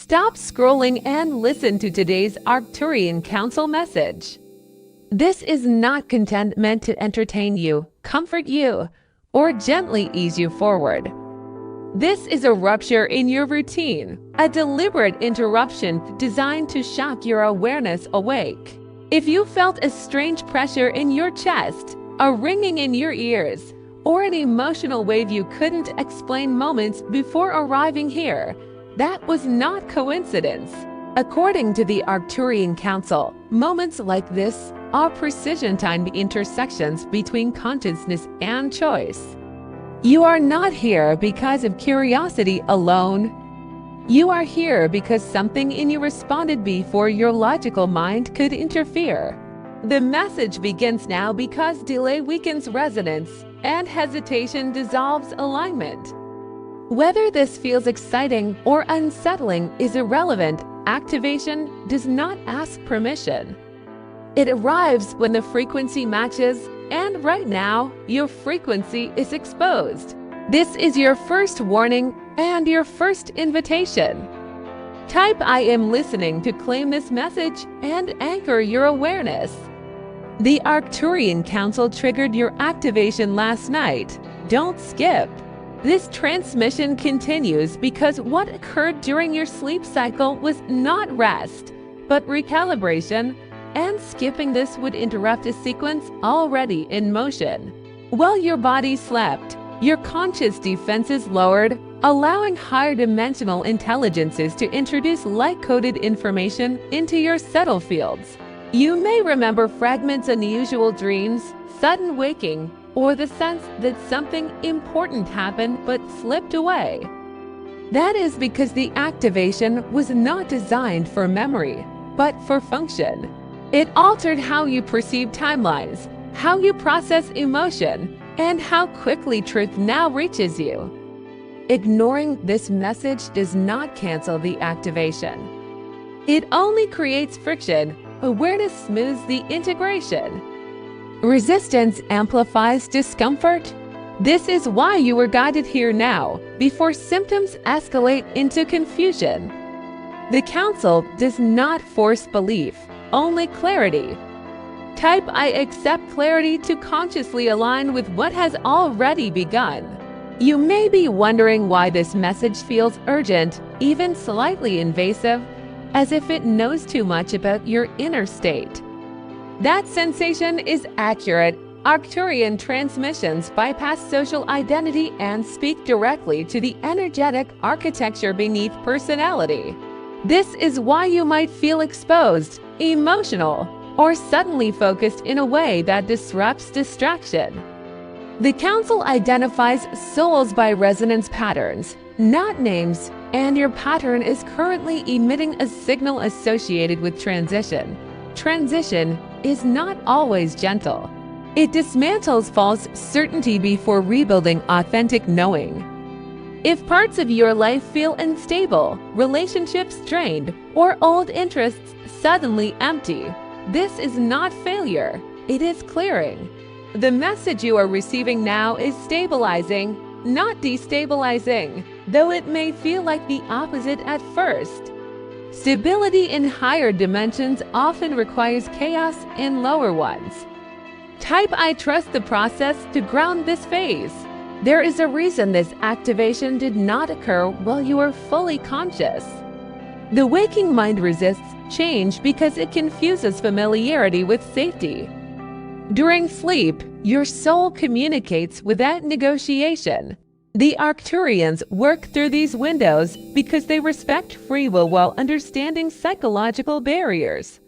Stop scrolling and listen to today's Arcturian Council message. This is not content meant to entertain you, comfort you, or gently ease you forward. This is a rupture in your routine, a deliberate interruption designed to shock your awareness awake. If you felt a strange pressure in your chest, a ringing in your ears, or an emotional wave you couldn't explain moments before arriving here, that was not coincidence. According to the Arcturian Council, moments like this are precision-timed intersections between consciousness and choice. You are not here because of curiosity alone. You are here because something in you responded before your logical mind could interfere. The message begins now because delay weakens resonance and hesitation dissolves alignment. Whether this feels exciting or unsettling is irrelevant. Activation does not ask permission. It arrives when the frequency matches, and right now, your frequency is exposed. This is your first warning and your first invitation. Type "I am listening" to claim this message and anchor your awareness. The Arcturian Council triggered your activation last night. Don't skip. This transmission continues because what occurred during your sleep cycle was not rest, but recalibration, and skipping this would interrupt a sequence already in motion. While your body slept, your conscious defenses lowered, allowing higher dimensional intelligences to introduce light-coded information into your subtle fields. You may remember fragments of unusual dreams, sudden waking, or the sense that something important happened but slipped away. That is because the activation was not designed for memory, but for function. It altered how you perceive timelines, how you process emotion, and how quickly truth now reaches you. Ignoring this message does not cancel the activation. It only creates friction. Awareness smooths the integration. Resistance amplifies discomfort. This is why you were guided here now, before symptoms escalate into confusion. The Council does not force belief, only clarity. Type "I accept clarity" to consciously align with what has already begun. You may be wondering why this message feels urgent, even slightly invasive, as if it knows too much about your inner state. That sensation is accurate. Arcturian transmissions bypass social identity and speak directly to the energetic architecture beneath personality. This is why you might feel exposed, emotional, or suddenly focused in a way that disrupts distraction. The Council identifies souls by resonance patterns, not names, and your pattern is currently emitting a signal associated with transition. Transition is not always gentle. It dismantles false certainty before rebuilding authentic knowing. If parts of your life feel unstable, relationships strained, or old interests suddenly empty, this is not failure, it is clearing. The message you are receiving now is stabilizing, not destabilizing, though it may feel like the opposite at first. Stability in higher dimensions often requires chaos in lower ones. Type "I trust the process" to ground this phase. There is a reason this activation did not occur while you are fully conscious. The waking mind resists change because it confuses familiarity with safety. During sleep, your soul communicates without negotiation. The Arcturians work through these windows because they respect free will while understanding psychological barriers.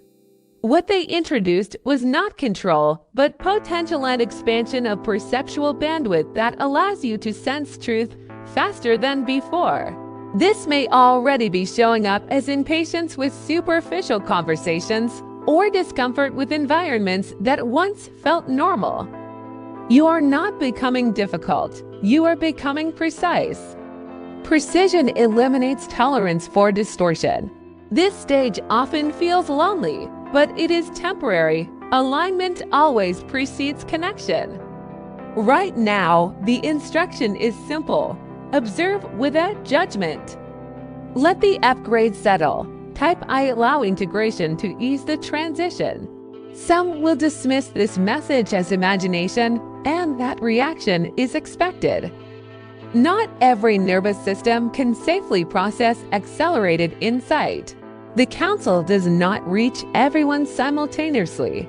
What they introduced was not control, but potential and expansion of perceptual bandwidth that allows you to sense truth faster than before. This may already be showing up as impatience with superficial conversations or discomfort with environments that once felt normal. You are not becoming difficult, you are becoming precise. Precision eliminates tolerance for distortion. This stage often feels lonely, but it is temporary. Alignment always precedes connection. Right now, the instruction is simple. Observe without judgment. Let the upgrade settle. Type I allow integration to ease the transition. Some will dismiss this message as imagination, and that reaction is expected. Not every nervous system can safely process accelerated insight. The Council does not reach everyone simultaneously.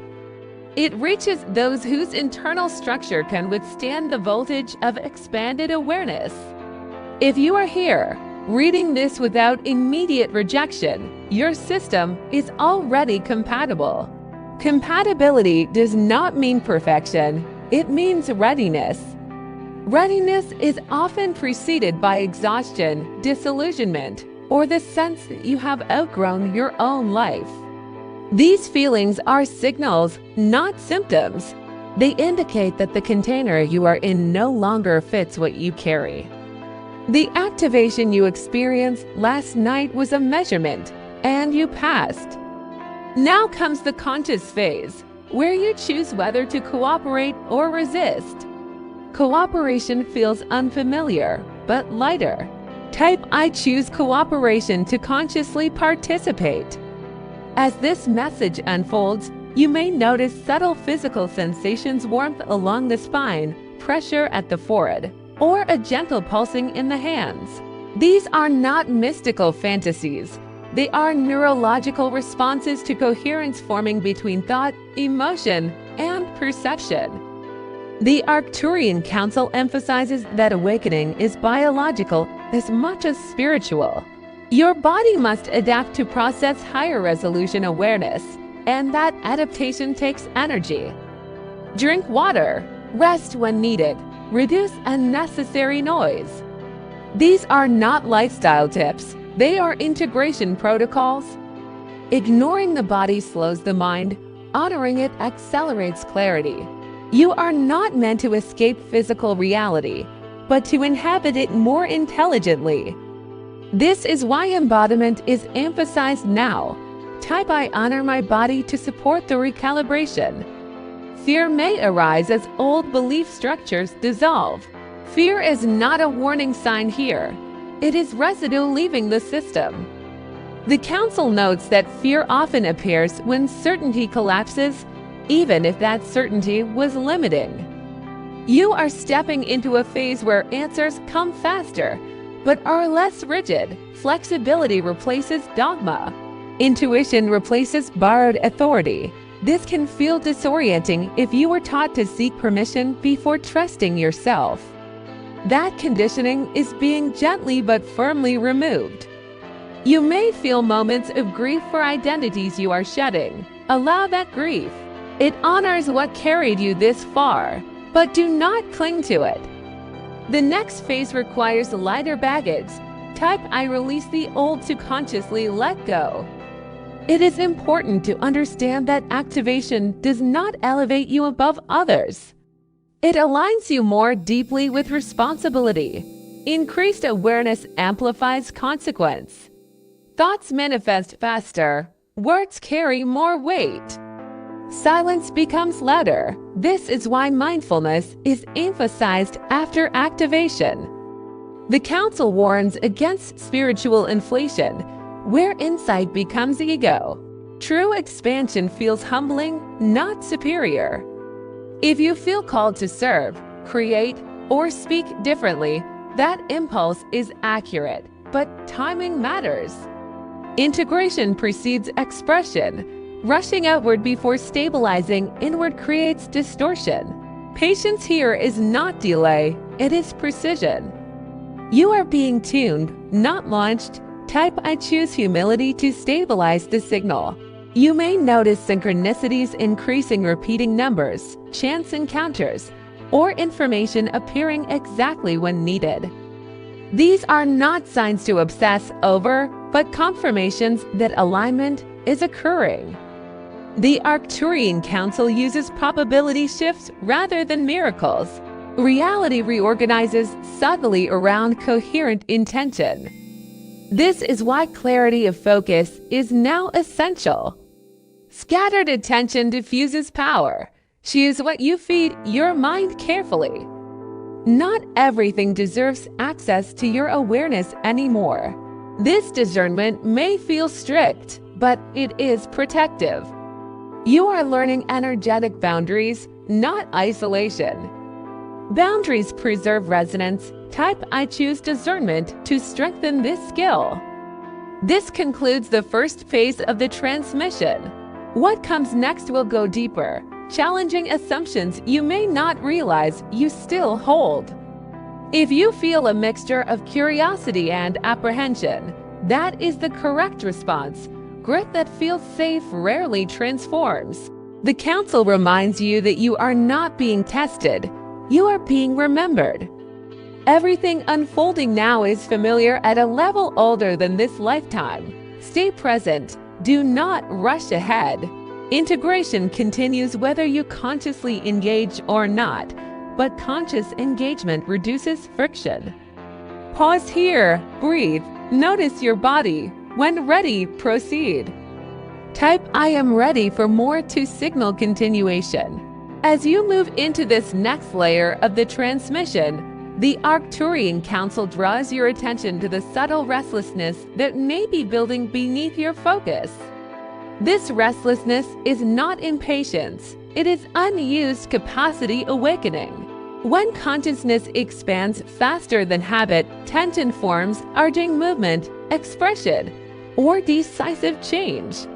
It reaches those whose internal structure can withstand the voltage of expanded awareness. If you are here, reading this without immediate rejection, your system is already compatible. Compatibility does not mean perfection, it means readiness. Readiness is often preceded by exhaustion, disillusionment, or the sense that you have outgrown your own life. These feelings are signals, not symptoms. They indicate that the container you are in no longer fits what you carry. The activation you experienced last night was a measurement, and you passed. Now comes the conscious phase, where you choose whether to cooperate or resist. Cooperation feels unfamiliar, but lighter. Type I choose cooperation to consciously participate. As this message unfolds, you may notice subtle physical sensations, warmth along the spine, pressure at the forehead, or a gentle pulsing in the hands. These are not mystical fantasies. They are neurological responses to coherence forming between thought, emotion, and perception. The Arcturian Council emphasizes that awakening is biological as much as spiritual. Your body must adapt to process higher resolution awareness, and that adaptation takes energy. Drink water, rest when needed, reduce unnecessary noise. These are not lifestyle tips, they are integration protocols. Ignoring the body slows the mind, honoring it accelerates clarity. You are not meant to escape physical reality, but to inhabit it more intelligently. This is why embodiment is emphasized now. Type I honor my body to support the recalibration. Fear may arise as old belief structures dissolve. Fear is not a warning sign here. It is residue leaving the system. The Council notes that fear often appears when certainty collapses, even if that certainty was limiting. You are stepping into a phase where answers come faster, but are less rigid. Flexibility replaces dogma. Intuition replaces borrowed authority. This can feel disorienting if you were taught to seek permission before trusting yourself. That conditioning is being gently but firmly removed. You may feel moments of grief for identities you are shedding. Allow that grief. It honors what carried you this far, but do not cling to it. The next phase requires lighter baggage. Type I release the old to consciously let go. It is important to understand that activation does not elevate you above others. It aligns you more deeply with responsibility. Increased awareness amplifies consequence. Thoughts manifest faster. Words carry more weight. Silence becomes louder. This is why mindfulness is emphasized after activation. The Council warns against spiritual inflation, where insight becomes ego. True expansion feels humbling, not superior. If you feel called to serve, create, or speak differently, that impulse is accurate, but timing matters. Integration precedes expression. Rushing outward before stabilizing inward creates distortion. Patience here is not delay, it is precision. You are being tuned, not launched. Type I choose humility to stabilize the signal. You may notice synchronicities increasing, repeating numbers, chance encounters, or information appearing exactly when needed. These are not signs to obsess over, but confirmations that alignment is occurring. The Arcturian Council uses probability shifts rather than miracles. Reality reorganizes subtly around coherent intention. This is why clarity of focus is now essential. Scattered attention diffuses power. Choose what you feed your mind carefully. Not everything deserves access to your awareness anymore. This discernment may feel strict, but it is protective. You are learning energetic boundaries, not isolation. Boundaries preserve resonance. Type I choose discernment to strengthen this skill. This concludes the first phase of the transmission. What comes next will go deeper, challenging assumptions you may not realize you still hold. If you feel a mixture of curiosity and apprehension, that is the correct response. Grit that feels safe rarely transforms. The council reminds you that you are not being tested, you are being remembered. Everything unfolding now is familiar at a level older than this lifetime. Stay present, do not rush ahead. Integration continues whether you consciously engage or not, but conscious engagement reduces friction. Pause here, breathe, notice your body. When ready, proceed. Type I am ready for more to signal continuation. As you move into this next layer of the transmission, the Arcturian Council draws your attention to the subtle restlessness that may be building beneath your focus. This restlessness is not impatience, it is unused capacity awakening. When consciousness expands faster than habit, tension forms, urging movement, expression, or decisive change.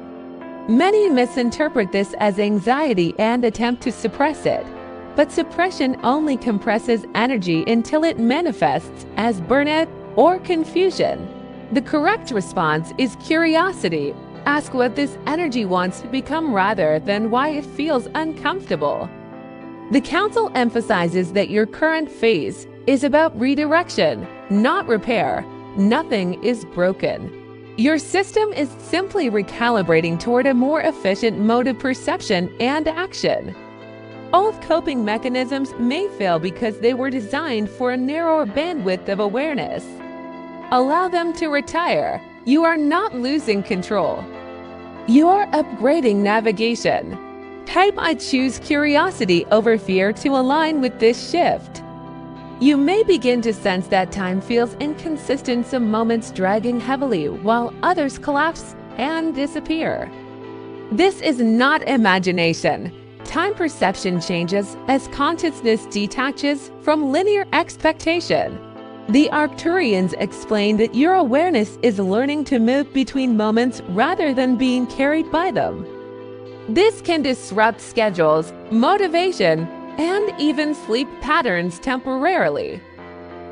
Many misinterpret this as anxiety and attempt to suppress it, but suppression only compresses energy until it manifests as burnout or confusion. The correct response is curiosity. Ask what this energy wants to become rather than why it feels uncomfortable. The Council emphasizes that your current phase is about redirection, not repair. Nothing is broken. Your system is simply recalibrating toward a more efficient mode of perception and action. Old coping mechanisms may fail because they were designed for a narrower bandwidth of awareness. Allow them to retire. You are not losing control. You are upgrading navigation. Type I choose curiosity over fear to align with this shift. You may begin to sense that time feels inconsistent, some moments dragging heavily while others collapse and disappear. This is not imagination. Time perception changes as consciousness detaches from linear expectation. The Arcturians explain that your awareness is learning to move between moments rather than being carried by them. This can disrupt schedules, motivation, and even sleep patterns temporarily.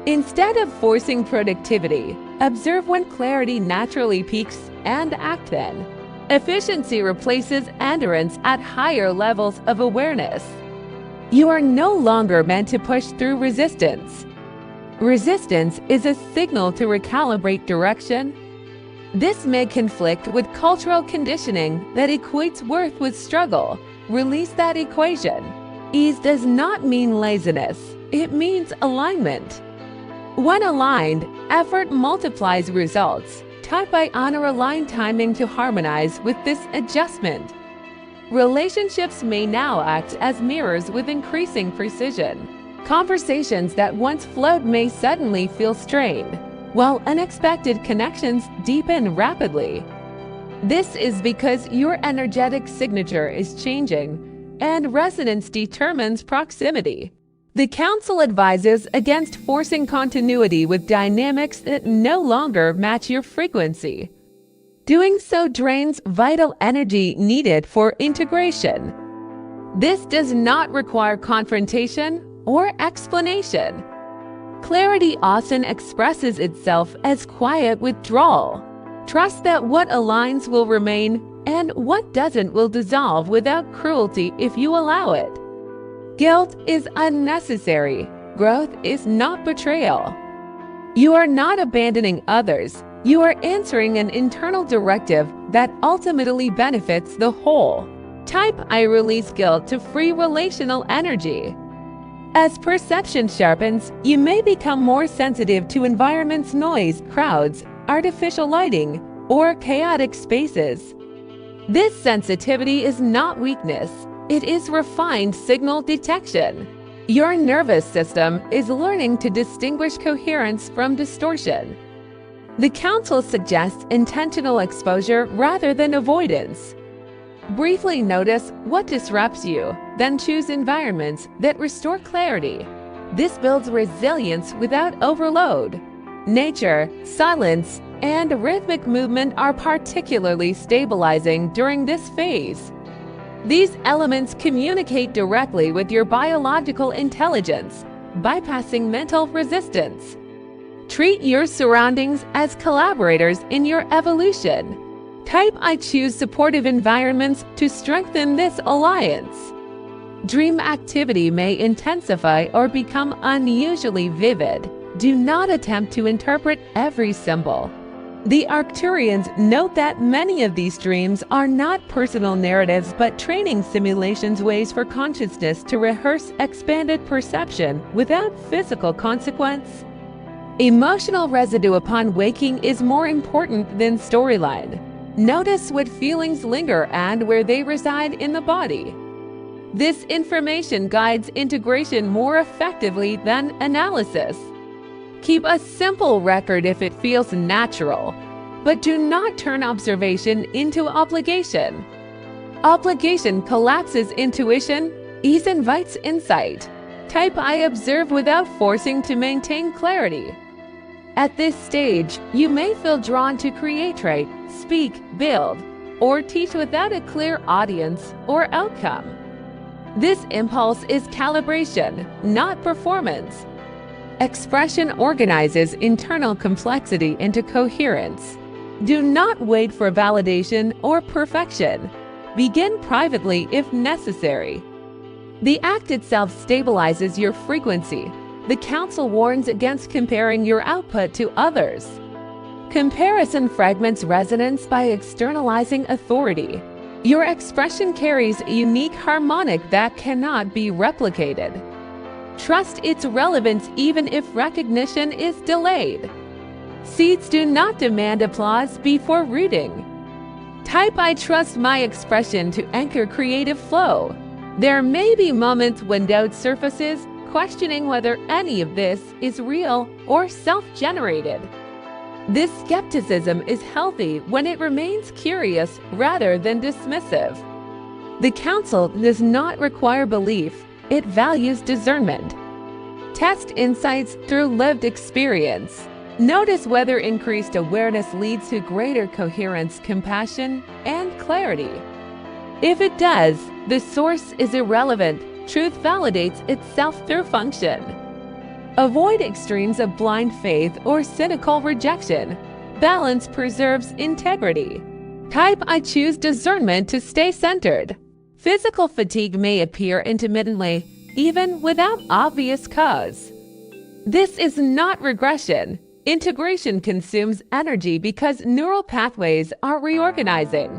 Instead of forcing productivity, observe when clarity naturally peaks and act then. Efficiency replaces endurance at higher levels of awareness. You are no longer meant to push through resistance. Resistance is a signal to recalibrate direction. This may conflict with cultural conditioning that equates worth with struggle. Release that equation. Ease does not mean laziness, it means alignment. When aligned, effort multiplies results. Type I honor aligned timing to harmonize with this adjustment. Relationships may now act as mirrors with increasing precision. Conversations that once flowed may suddenly feel strained, while unexpected connections deepen rapidly. This is because your energetic signature is changing, and resonance determines proximity. The Council advises against forcing continuity with dynamics that no longer match your frequency. Doing so drains vital energy needed for integration. This does not require confrontation or explanation. Clarity often expresses itself as quiet withdrawal. Trust that what aligns will remain and what doesn't will dissolve without cruelty if you allow it. Guilt is unnecessary. Growth is not betrayal. You are not abandoning others. You are answering an internal directive that ultimately benefits the whole. Type I release guilt to free relational energy. As perception sharpens, you may become more sensitive to environment's noise, crowds, artificial lighting, or chaotic spaces. This sensitivity is not weakness, it is refined signal detection. Your nervous system is learning to distinguish coherence from distortion. The council suggests intentional exposure rather than avoidance. Briefly notice what disrupts you, then choose environments that restore clarity. This builds resilience without overload. Nature, silence, and rhythmic movement are particularly stabilizing during this phase. These elements communicate directly with your biological intelligence, bypassing mental resistance. Treat your surroundings as collaborators in your evolution. Type I choose supportive environments to strengthen this alliance. Dream activity may intensify or become unusually vivid. Do not attempt to interpret every symbol. The Arcturians note that many of these dreams are not personal narratives but training simulations, ways for consciousness to rehearse expanded perception without physical consequence. Emotional residue upon waking is more important than storyline. Notice what feelings linger and where they reside in the body. This information guides integration more effectively than analysis. Keep a simple record if it feels natural, but do not turn observation into obligation. Obligation collapses intuition, ease invites insight. Type I observe without forcing to maintain clarity. At this stage, you may feel drawn to create, speak, build, or teach without a clear audience or outcome. This impulse is calibration, not performance. Expression organizes internal complexity into coherence. Do not wait for validation or perfection. Begin privately if necessary. The act itself stabilizes your frequency. The council warns against comparing your output to others. Comparison fragments resonance by externalizing authority. Your expression carries a unique harmonic that cannot be replicated. Trust its relevance even if recognition is delayed. Seeds do not demand applause before rooting. Type I trust my expression to anchor creative flow. There may be moments when doubt surfaces, questioning whether any of this is real or self-generated. This skepticism is healthy when it remains curious rather than dismissive. The council does not require belief, it values discernment. Test insights through lived experience. Notice whether increased awareness leads to greater coherence, compassion, and clarity. If it does, the source is irrelevant. Truth validates itself through function. Avoid extremes of blind faith or cynical rejection. Balance preserves integrity. Type I choose discernment to stay centered. Physical fatigue may appear intermittently, even without obvious cause. This is not regression. Integration consumes energy because neural pathways are reorganizing.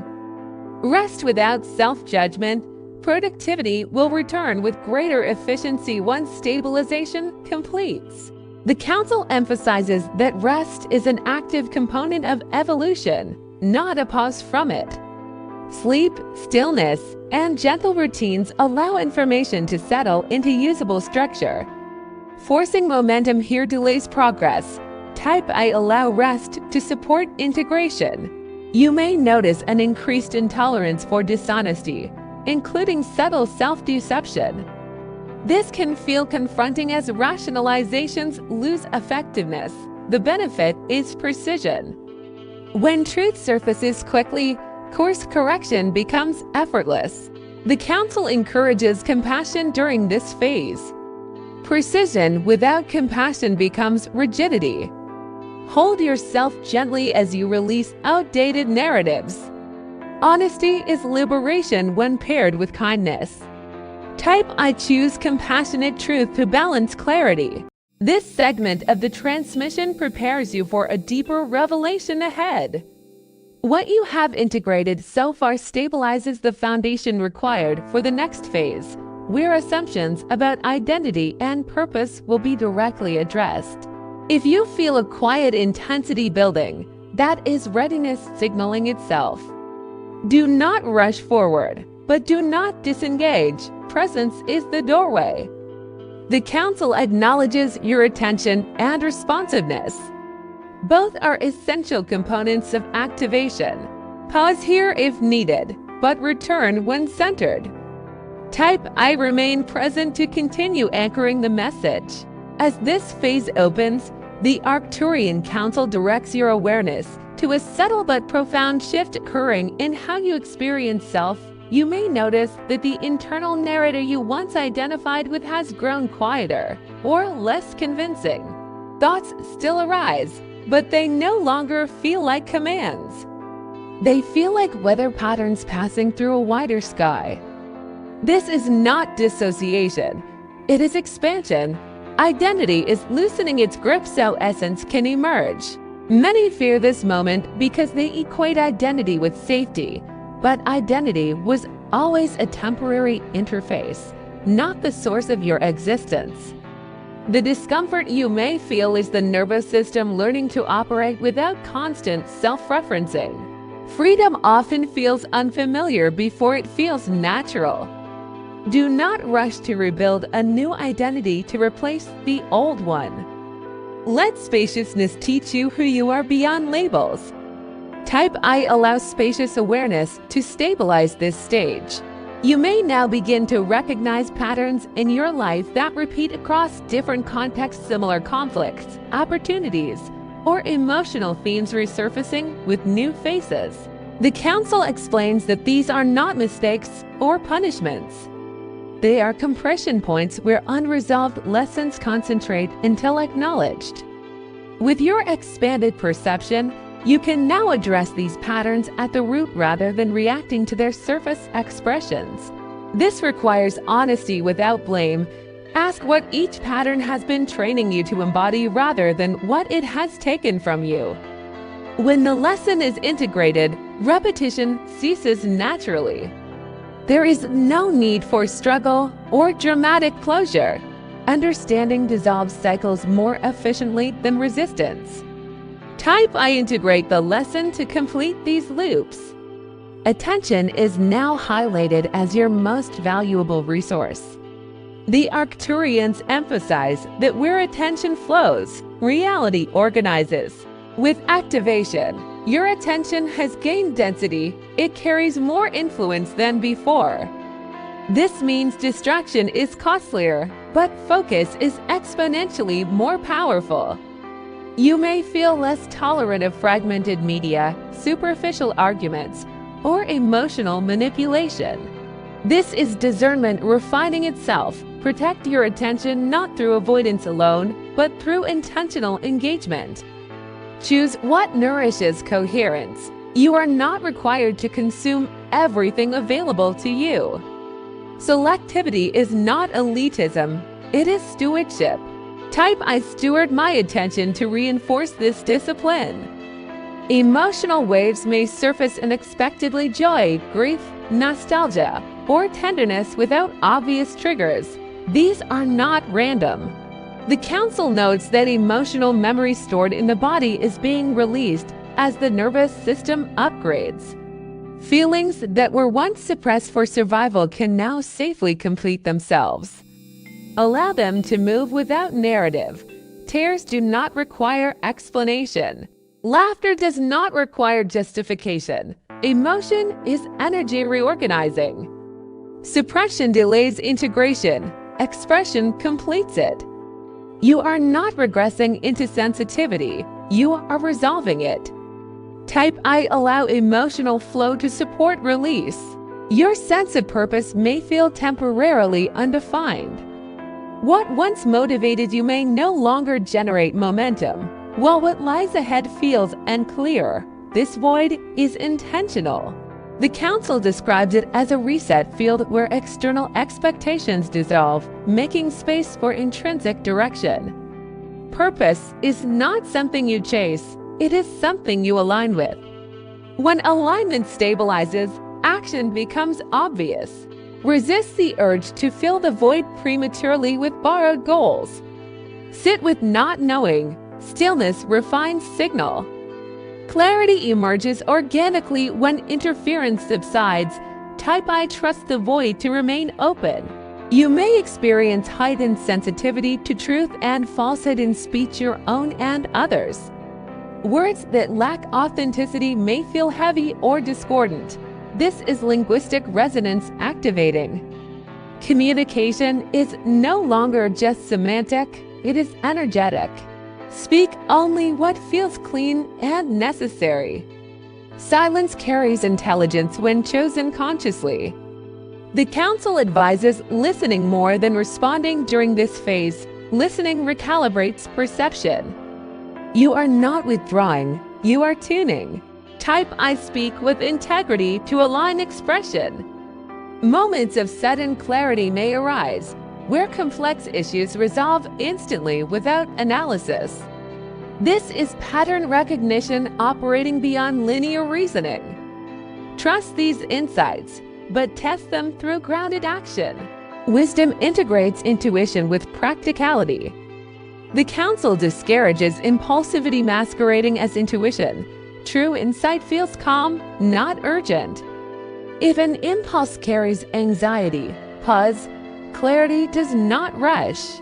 Rest without self-judgment. Productivity will return with greater efficiency once stabilization completes. The council emphasizes that rest is an active component of evolution, not a pause from it. Sleep, stillness, and gentle routines allow information to settle into usable structure. Forcing momentum here delays progress. Type I allow rest to support integration. You may notice an increased intolerance for dishonesty, including subtle self-deception. This can feel confronting as rationalizations lose effectiveness. The benefit is precision. When truth surfaces quickly, course correction becomes effortless. The council encourages compassion during this phase. Precision without compassion becomes rigidity. Hold yourself gently as you release outdated narratives. Honesty is liberation when paired with kindness. Type I choose compassionate truth to balance clarity. This segment of the transmission prepares you for a deeper revelation ahead. What you have integrated so far stabilizes the foundation required for the next phase, where assumptions about identity and purpose will be directly addressed. If you feel a quiet intensity building, that is readiness signaling itself. Do not rush forward, but do not disengage. Presence is the doorway. The council acknowledges your attention and responsiveness. Both are essential components of activation. Pause here if needed, but return when centered. Type I remain present to continue anchoring the message. As this phase opens, the Arcturian Council directs your awareness to a subtle but profound shift occurring in how you experience self. You may notice that the internal narrator you once identified with has grown quieter or less convincing. Thoughts still arise, but they no longer feel like commands. They feel like weather patterns passing through a wider sky. This is not dissociation, it is expansion. Identity is loosening its grip so essence can emerge. Many fear this moment because they equate identity with safety, but identity was always a temporary interface, not the source of your existence. The discomfort you may feel is the nervous system learning to operate without constant self-referencing. Freedom often feels unfamiliar before it feels natural. Do not rush to rebuild a new identity to replace the old one. Let spaciousness teach you who you are beyond labels. Type I allows spacious awareness to stabilize this stage. You may now begin to recognize patterns in your life that repeat across different contexts, similar conflicts, opportunities, or emotional themes resurfacing with new faces. The Council explains that these are not mistakes or punishments. They are compression points where unresolved lessons concentrate until acknowledged. With your expanded perception, you can now address these patterns at the root rather than reacting to their surface expressions. This requires honesty without blame. Ask what each pattern has been training you to embody rather than what it has taken from you. When the lesson is integrated, repetition ceases naturally. There is no need for struggle or dramatic closure. Understanding dissolves cycles more efficiently than resistance. Type I integrate the lesson to complete these loops. Attention is now highlighted as your most valuable resource. The Arcturians emphasize that where attention flows, reality organizes. With activation, your attention has gained density. It carries more influence than before. This means distraction is costlier, but focus is exponentially more powerful. You may feel less tolerant of fragmented media, superficial arguments, or emotional manipulation. This is discernment refining itself. Protect your attention not through avoidance alone, but through intentional engagement. Choose what nourishes coherence. You are not required to consume everything available to you. Selectivity is not elitism, it is stewardship. Type I steward my attention to reinforce this discipline. Emotional waves may surface unexpectedly: joy, grief, nostalgia, or tenderness without obvious triggers. These are not random. The Council notes that emotional memory stored in the body is being released as the nervous system upgrades. Feelings that were once suppressed for survival can now safely complete themselves. Allow them to move without narrative. Tears do not require explanation. Laughter does not require justification. Emotion is energy reorganizing. Suppression delays integration. Expression completes it. You are not regressing into sensitivity. You are resolving it. Type I allow emotional flow to support release. Your sense of purpose may feel temporarily undefined. What once motivated you may no longer generate momentum, while what lies ahead feels unclear. This void is intentional. The Council describes it as a reset field where external expectations dissolve, making space for intrinsic direction. Purpose is not something you chase, it is something you align with. When alignment stabilizes, action becomes obvious. Resist the urge to fill the void prematurely with borrowed goals. Sit with not knowing. Stillness refines signal. Clarity emerges organically when interference subsides. Type I trust the void to remain open. You may experience heightened sensitivity to truth and falsehood in speech, your own and others. Words that lack authenticity may feel heavy or discordant. This is linguistic resonance activating. Communication is no longer just semantic, it is energetic. Speak only what feels clean and necessary. Silence carries intelligence when chosen consciously. The Council advises listening more than responding during this phase. Listening recalibrates perception. You are not withdrawing, you are tuning. Type I speak with integrity to align expression. Moments of sudden clarity may arise, where complex issues resolve instantly without analysis. This is pattern recognition operating beyond linear reasoning. Trust these insights, but test them through grounded action. Wisdom integrates intuition with practicality. The Council discourages impulsivity masquerading as intuition. True insight feels calm, not urgent. If an impulse carries anxiety, pause. Clarity does not rush.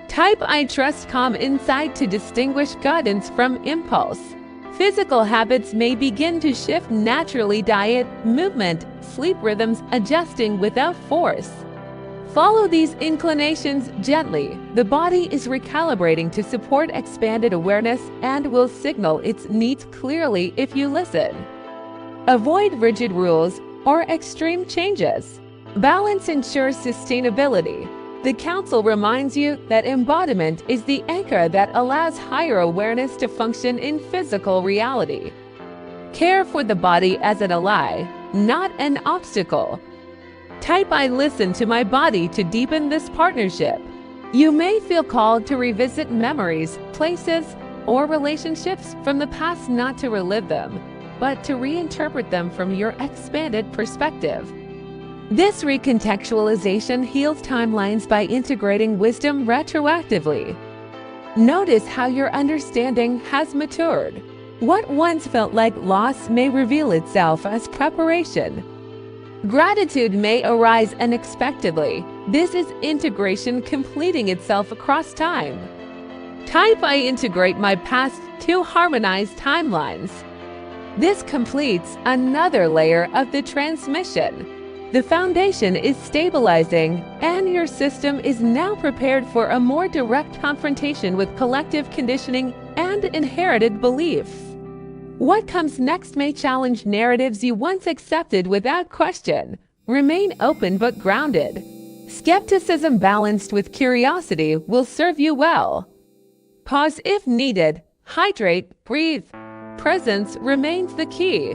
Type I trust calm insight to distinguish guidance from impulse. Physical habits may begin to shift naturally, diet, movement, sleep rhythms adjusting without force. Follow these inclinations gently. The body is recalibrating to support expanded awareness and will signal its needs clearly if you listen. Avoid rigid rules or extreme changes. Balance ensures sustainability. The Council reminds you that embodiment is the anchor that allows higher awareness to function in physical reality. Care for the body as an ally, not an obstacle. Type I listen to my body to deepen this partnership. You may feel called to revisit memories, places, or relationships from the past, not to relive them, but to reinterpret them from your expanded perspective. This recontextualization heals timelines by integrating wisdom retroactively. Notice how your understanding has matured. What once felt like loss may reveal itself as preparation. Gratitude may arise unexpectedly. This is integration completing itself across time. Type I integrate my past to harmonize timelines. This completes another layer of the transmission. The foundation is stabilizing, and your system is now prepared for a more direct confrontation with collective conditioning and inherited beliefs. What comes next may challenge narratives you once accepted without question. Remain open but grounded. Skepticism balanced with curiosity will serve you well. Pause if needed. Hydrate, breathe. Presence remains the key.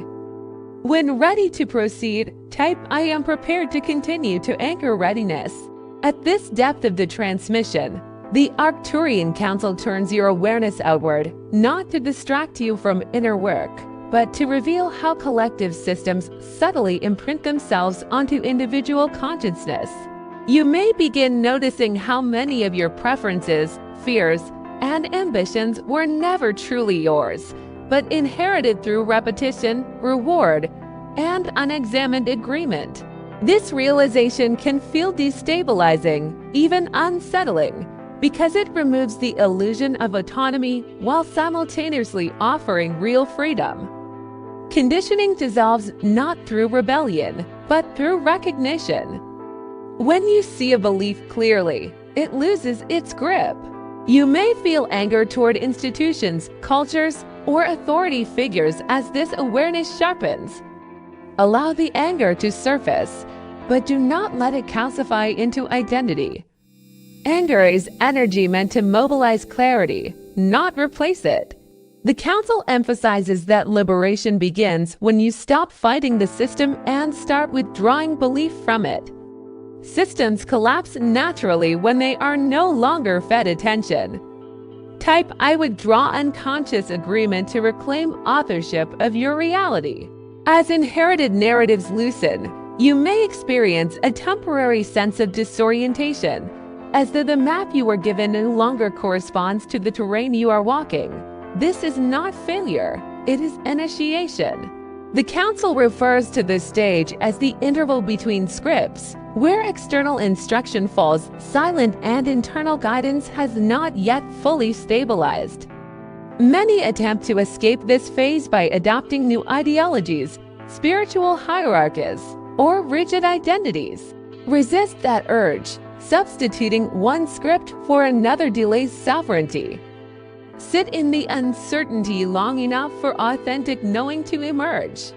When ready to proceed, type I am prepared to continue to anchor readiness. At this depth of the transmission, the Arcturian Council turns your awareness outward, not to distract you from inner work, but to reveal how collective systems subtly imprint themselves onto individual consciousness. You may begin noticing how many of your preferences, fears, and ambitions were never truly yours, but inherited through repetition, reward, and unexamined agreement. This realization can feel destabilizing, even unsettling, because it removes the illusion of autonomy while simultaneously offering real freedom. Conditioning dissolves not through rebellion, but through recognition. When you see a belief clearly, it loses its grip. You may feel anger toward institutions, cultures, or authority figures as this awareness sharpens. Allow the anger to surface, but do not let it calcify into identity. Anger is energy meant to mobilize clarity, not replace it. The Council emphasizes that liberation begins when you stop fighting the system and start withdrawing belief from it. Systems collapse naturally when they are no longer fed attention. Type I withdraw unconscious agreement to reclaim authorship of your reality. As inherited narratives loosen, you may experience a temporary sense of disorientation, as though the map you were given no longer corresponds to the terrain you are walking. This is not failure, it is initiation. The Council refers to this stage as the interval between scripts, where external instruction falls silent and internal guidance has not yet fully stabilized. Many attempt to escape this phase by adopting new ideologies, spiritual hierarchies, or rigid identities. Resist that urge. Substituting one script for another delays sovereignty. Sit in the uncertainty long enough for authentic knowing to emerge.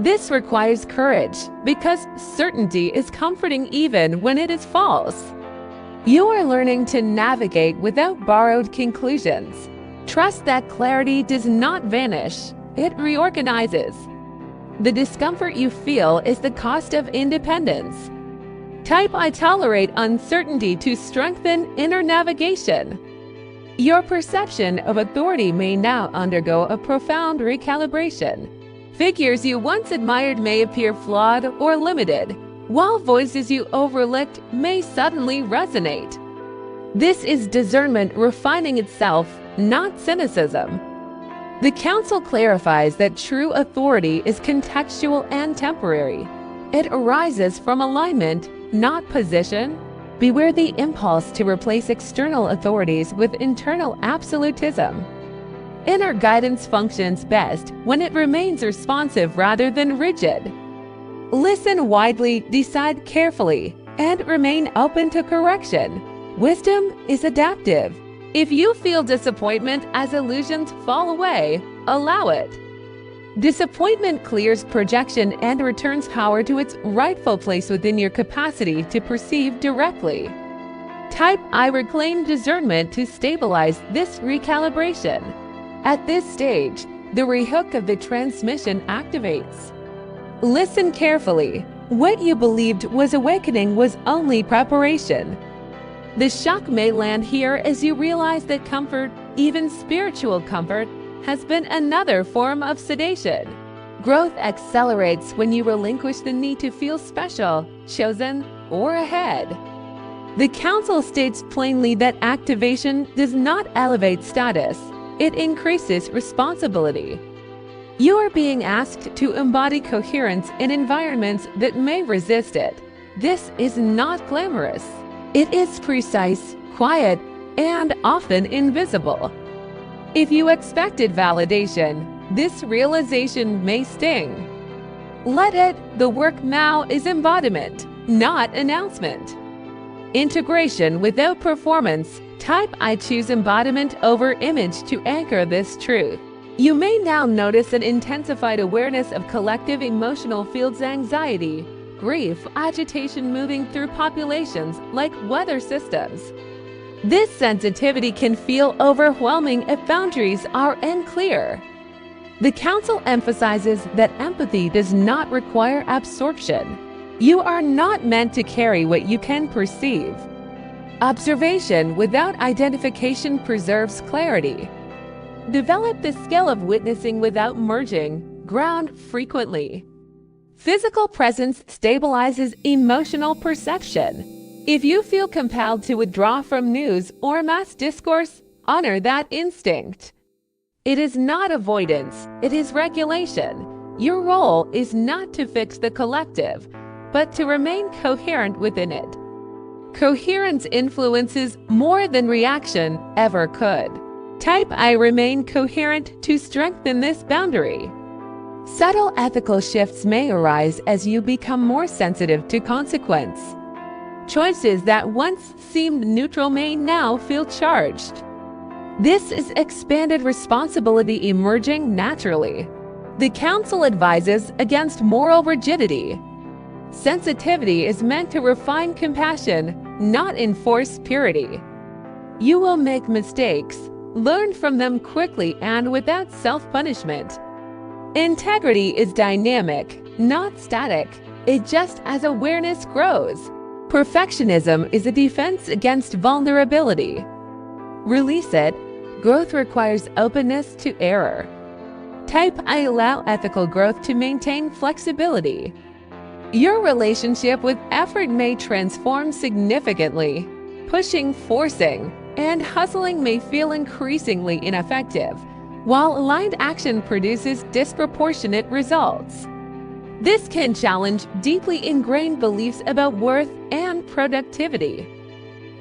This requires courage, because certainty is comforting even when it is false. You are learning to navigate without borrowed conclusions. Trust that clarity does not vanish, it reorganizes. The discomfort you feel is the cost of independence. Type I tolerate uncertainty to strengthen inner navigation. Your perception of authority may now undergo a profound recalibration. Figures you once admired may appear flawed or limited, while voices you overlooked may suddenly resonate. This is discernment refining itself, not cynicism. The Council clarifies that true authority is contextual and temporary. It arises from alignment, not position. Beware the impulse to replace external authorities with internal absolutism. Inner guidance functions best when it remains responsive rather than rigid. Listen widely, decide carefully, and remain open to correction. Wisdom is adaptive. If you feel disappointment as illusions fall away, allow it. Disappointment clears projection and returns power to its rightful place within your capacity to perceive directly. Type I reclaim discernment to stabilize this recalibration. At this stage, the rehook of the transmission activates. Listen carefully. What you believed was awakening was only preparation. The shock may land here as you realize that comfort, even spiritual comfort, has been another form of sedation. Growth accelerates when you relinquish the need to feel special, chosen, or ahead. The Council states plainly that activation does not elevate status, it increases responsibility. You are being asked to embody coherence in environments that may resist it. This is not glamorous. It is precise, quiet, and often invisible. If you expected validation, this realization may sting. Let it, the work now is embodiment, not announcement. Integration without performance. Type I choose embodiment over image to anchor this truth. You may now notice an intensified awareness of collective emotional fields, anxiety, grief, agitation moving through populations like weather systems. This sensitivity can feel overwhelming if boundaries are unclear. The Council emphasizes that empathy does not require absorption. You are not meant to carry what you can perceive. Observation without identification preserves clarity. Develop the skill of witnessing without merging. Ground frequently. Physical presence stabilizes emotional perception. If you feel compelled to withdraw from news or mass discourse, honor that instinct. It is not avoidance, it is regulation. Your role is not to fix the collective, but to remain coherent within it. Coherence influences more than reaction ever could. Type I remain coherent to strengthen this boundary. Subtle ethical shifts may arise as you become more sensitive to consequence. Choices that once seemed neutral may now feel charged. This is expanded responsibility emerging naturally. The Council advises against moral rigidity. Sensitivity is meant to refine compassion, not enforce purity. You will make mistakes, learn from them quickly and without self-punishment. Integrity is dynamic, not static. It adjusts as awareness grows. Perfectionism is a defense against vulnerability. Release it. Growth requires openness to error. Type I allow ethical growth to maintain flexibility. Your relationship with effort may transform significantly. Pushing, forcing, and hustling may feel increasingly ineffective, while aligned action produces disproportionate results. This can challenge deeply ingrained beliefs about worth and productivity.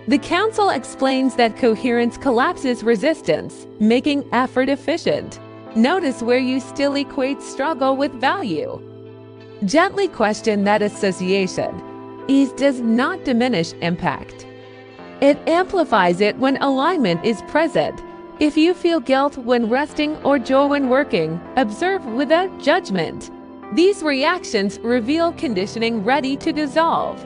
The council explains that coherence collapses resistance, making effort efficient. Notice where you still equate struggle with value. Gently question that association. Ease does not diminish impact. It amplifies it when alignment is present. If you feel guilt when resting or joy when working, observe without judgment. These reactions reveal conditioning ready to dissolve.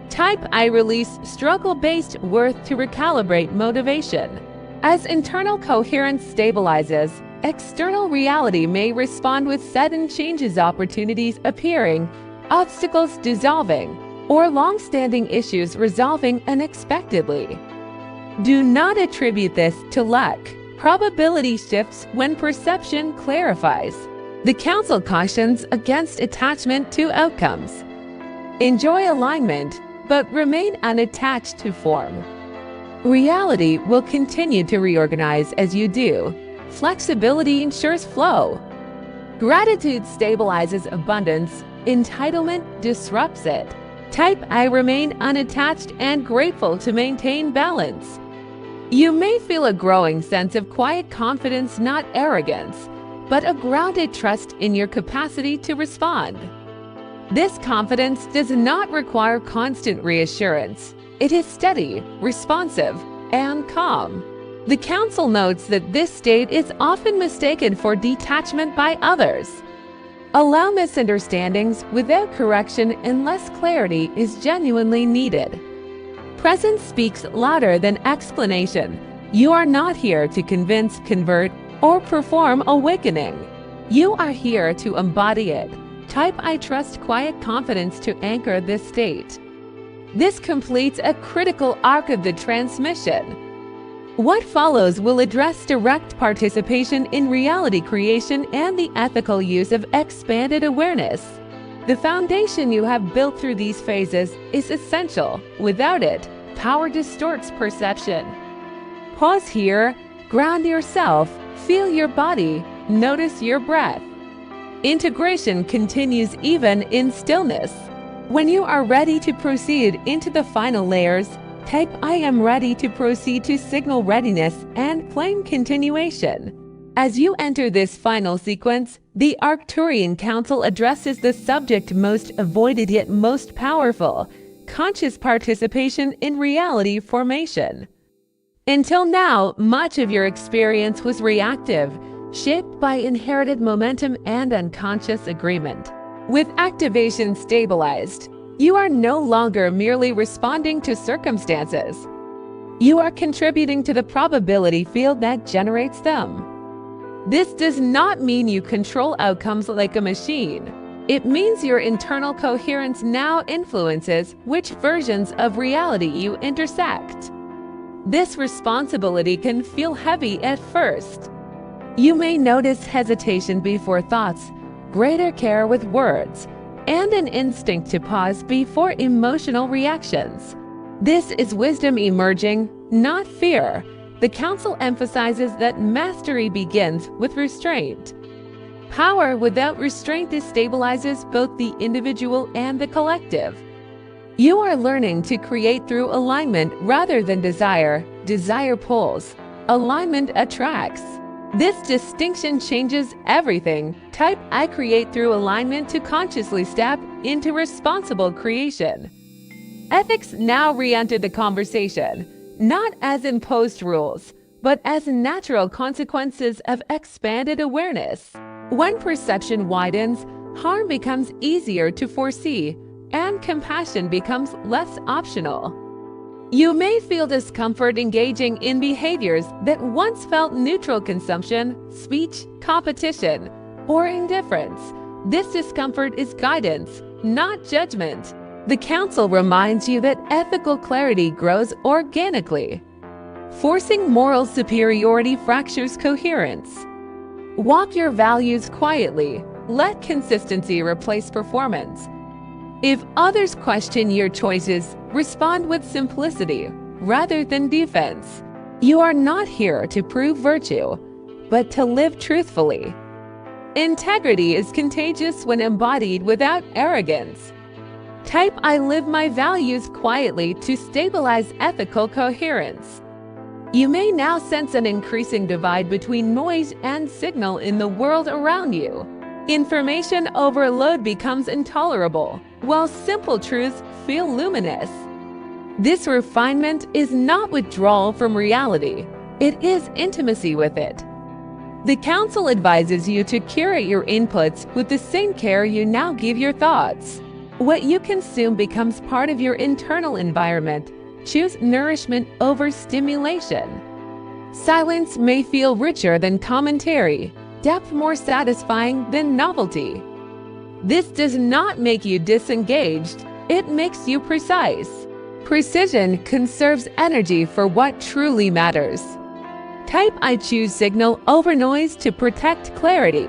Type I release struggle-based worth to recalibrate motivation. As internal coherence stabilizes, external reality may respond with sudden changes, opportunities appearing, obstacles dissolving, or long-standing issues resolving unexpectedly. Do not attribute this to luck. Probability shifts when perception clarifies. The council cautions against attachment to outcomes. Enjoy alignment, but remain unattached to form. Reality will continue to reorganize as you do. Flexibility ensures flow. Gratitude stabilizes abundance. Entitlement disrupts it. Type I remain unattached and grateful to maintain balance. You may feel a growing sense of quiet confidence, not arrogance, but a grounded trust in your capacity to respond. This confidence does not require constant reassurance. It is steady, responsive, and calm. The council notes that this state is often mistaken for detachment by others. Allow misunderstandings without correction unless clarity is genuinely needed. Presence speaks louder than explanation. You are not here to convince, convert, or perform awakening. You are here to embody it. Type I trust quiet confidence to anchor this state. This completes a critical arc of the transmission. What follows will address direct participation in reality creation and the ethical use of expanded awareness. The foundation you have built through these phases is essential. Without it, power distorts perception. Pause here, ground yourself, feel your body, notice your breath. Integration continues even in stillness. When you are ready to proceed into the final layers, type I am ready to proceed to signal readiness and claim continuation. As you enter this final sequence, the Arcturian Council addresses the subject most avoided yet most powerful: conscious participation in reality formation. Until now, much of your experience was reactive, shaped by inherited momentum and unconscious agreement. With activation stabilized, you are no longer merely responding to circumstances. You are contributing to the probability field that generates them. This does not mean you control outcomes like a machine. It means your internal coherence now influences which versions of reality you intersect. This responsibility can feel heavy at first. You may notice hesitation before thoughts, greater care with words, and an instinct to pause before emotional reactions. This is wisdom emerging, not fear. The council emphasizes that mastery begins with restraint. Power without restraint destabilizes both the individual and the collective. You are learning to create through alignment rather than desire. Desire pulls, alignment attracts. This distinction changes everything. Type I create through alignment to consciously step into responsible creation. Ethics now re-enter the conversation, not as imposed rules, but as natural consequences of expanded awareness. When perception widens, harm becomes easier to foresee, and compassion becomes less optional. You may feel discomfort engaging in behaviors that once felt neutral: consumption, speech, competition, or indifference. This discomfort is guidance, not judgment. The council reminds you that ethical clarity grows organically. Forcing moral superiority fractures coherence. Walk your values quietly. Let consistency replace performance. If others question your choices, respond with simplicity rather than defense. You are not here to prove virtue, but to live truthfully. Integrity is contagious when embodied without arrogance. Type I live my values quietly to stabilize ethical coherence. You may now sense an increasing divide between noise and signal in the world around you. Information overload becomes intolerable, while simple truths feel luminous. This refinement is not withdrawal from reality, it is intimacy with it. The Council advises you to curate your inputs with the same care you now give your thoughts. What you consume becomes part of your internal environment. Choose nourishment over stimulation. Silence may feel richer than commentary, depth more satisfying than novelty. This does not make you disengaged, it makes you precise. Precision conserves energy for what truly matters. Type I choose signal over noise to protect clarity.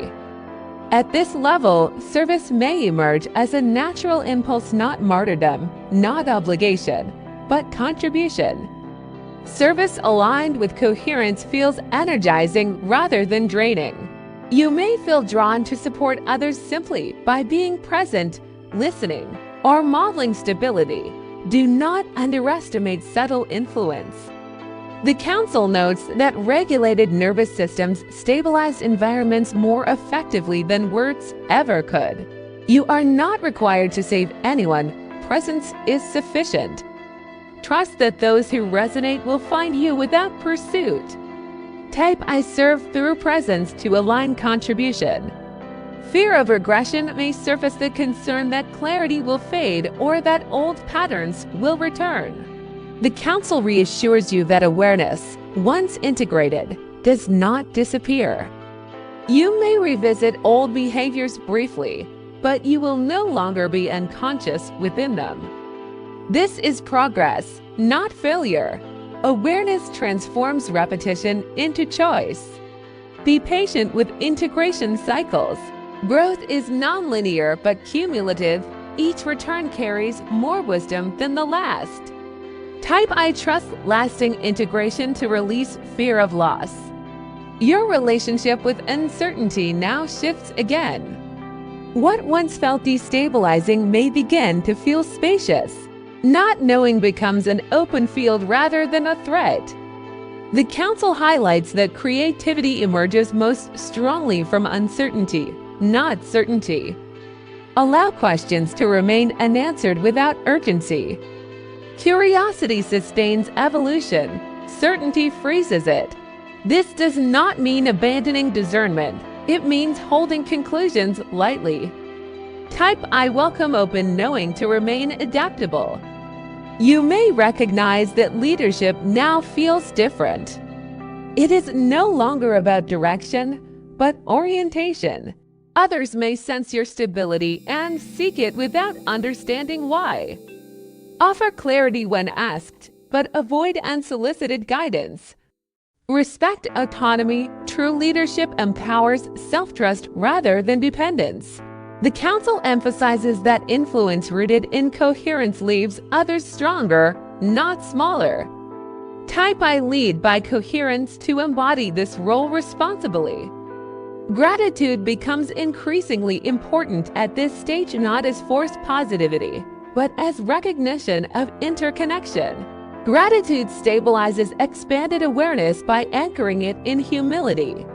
At this level, service may emerge as a natural impulse, not martyrdom, not obligation, but contribution. Service aligned with coherence feels energizing rather than draining. You may feel drawn to support others simply by being present, listening, or modeling stability. Do not underestimate subtle influence. The Council notes that regulated nervous systems stabilize environments more effectively than words ever could. You are not required to save anyone. Presence is sufficient. Trust that those who resonate will find you without pursuit. Type I serve through presence to align contribution. Fear of regression may surface, the concern that clarity will fade or that old patterns will return. The Council reassures you that awareness, once integrated, does not disappear. You may revisit old behaviors briefly, but you will no longer be unconscious within them. This is progress, not failure. Awareness transforms repetition into choice. Be patient with integration cycles. Growth is nonlinear but cumulative. Each return carries more wisdom than the last. Type I trust lasting integration to release fear of loss. Your relationship with uncertainty now shifts again. What once felt destabilizing may begin to feel spacious. Not knowing becomes an open field rather than a threat. The Council highlights that creativity emerges most strongly from uncertainty, not certainty. Allow questions to remain unanswered without urgency. Curiosity sustains evolution. Certainty freezes it. This does not mean abandoning discernment. It means holding conclusions lightly. Type I welcome open knowing to remain adaptable. You may recognize that leadership now feels different. It is no longer about direction, but orientation. Others may sense your stability and seek it without understanding why. Offer clarity when asked, but avoid unsolicited guidance. Respect autonomy. True leadership empowers self-trust rather than dependence. The Council emphasizes that influence rooted in coherence leaves others stronger, not smaller. Type I lead by coherence to embody this role responsibly. Gratitude becomes increasingly important at this stage, not as forced positivity, but as recognition of interconnection. Gratitude stabilizes expanded awareness by anchoring it in humility.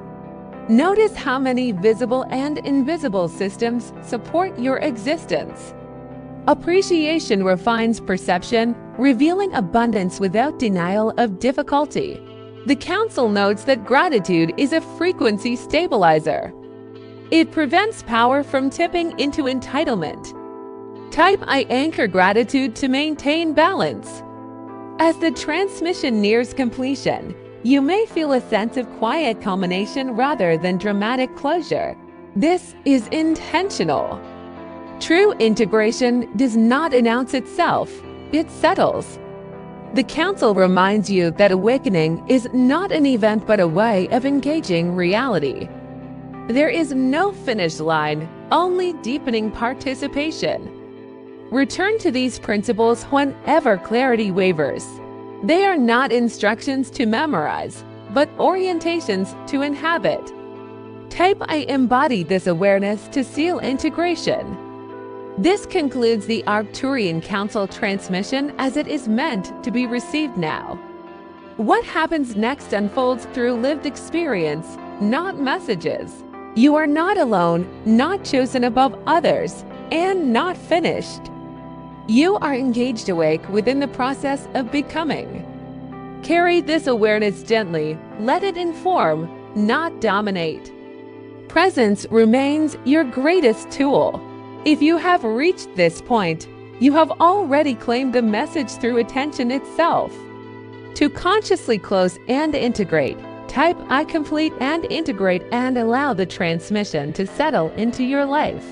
Notice how many visible and invisible systems support your existence. Appreciation refines perception, revealing abundance without denial of difficulty. The Council notes that gratitude is a frequency stabilizer. It prevents power from tipping into entitlement. Type I anchor gratitude to maintain balance. As the transmission nears completion, you may feel a sense of quiet culmination rather than dramatic closure. This is intentional. True integration does not announce itself, it settles. The Council reminds you that awakening is not an event but a way of engaging reality. There is no finish line, only deepening participation. Return to these principles whenever clarity wavers. They are not instructions to memorize, but orientations to inhabit. Type I embody this awareness to seal integration. This concludes the Arcturian Council transmission as it is meant to be received now. What happens next unfolds through lived experience, not messages. You are not alone, not chosen above others, and not finished. You are engaged awake within the process of becoming. Carry this awareness gently, let it inform, not dominate. Presence remains your greatest tool. If you have reached this point, you have already claimed the message through attention itself. To consciously close and integrate, type I complete and integrate and allow the transmission to settle into your life.